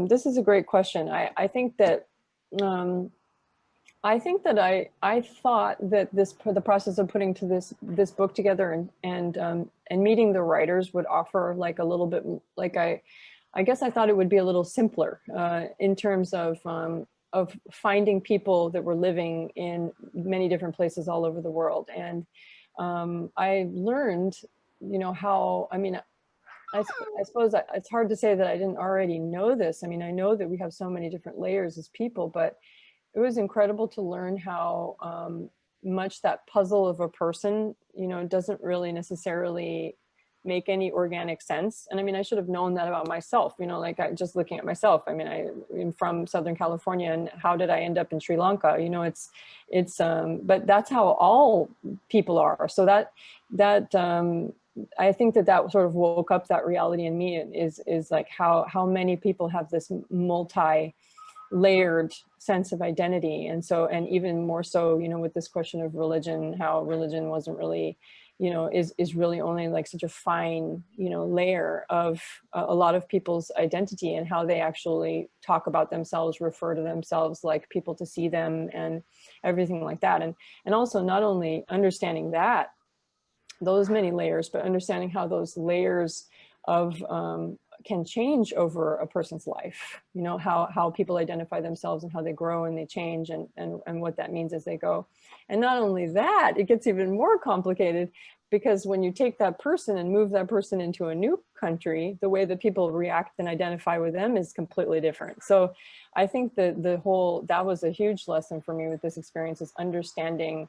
This is a great question. I think that um, I thought that the process of putting this book together and meeting the writers would offer like a little bit, like I guess I thought it would be a little simpler in terms of finding people that were living in many different places all over the world. And I learned, you know, how, I mean, I suppose it's hard to say that I didn't already know this. I mean, I know that we have so many different layers as people, but it was incredible to learn how much that puzzle of a person, you know, doesn't really necessarily make any organic sense. And I mean, I should have known that about myself, you know, like just looking at myself. I mean, I'm from Southern California, and how did I end up in Sri Lanka? You know, but that's how all people are. So I think that sort of woke up that reality in me is like how many people have this multi-layered sense of identity. And so, and even more so, you know, with this question of religion, how religion wasn't really, you know, is really only like such a fine, you know, layer of a lot of people's identity, and how they actually talk about themselves, refer to themselves, like people to see them, and everything like that. And also not only understanding that, those many layers, but understanding how those layers of can change over a person's life, you know, how people identify themselves and how they grow and they change, and what that means as they go. And not only that, it gets even more complicated, because when you take that person and move that person into a new country, the way that people react and identify with them is completely different. So I think that that was a huge lesson for me with this experience, is understanding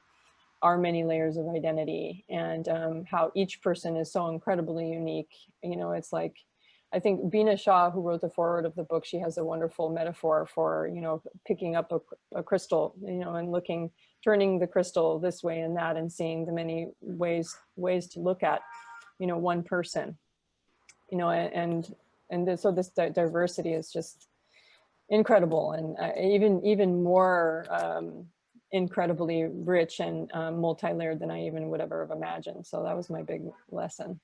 our many layers of identity, and how each person is so incredibly unique. You know, it's like, I think Bina Shah, who wrote the foreword of the book, she has a wonderful metaphor for, you know, picking up a crystal, you know, and turning the crystal this way and that, and seeing the many ways to look at, you know, one person, you know, so this diversity is just incredible, and even more incredibly rich and multi-layered than I even would ever have imagined. So that was my big lesson.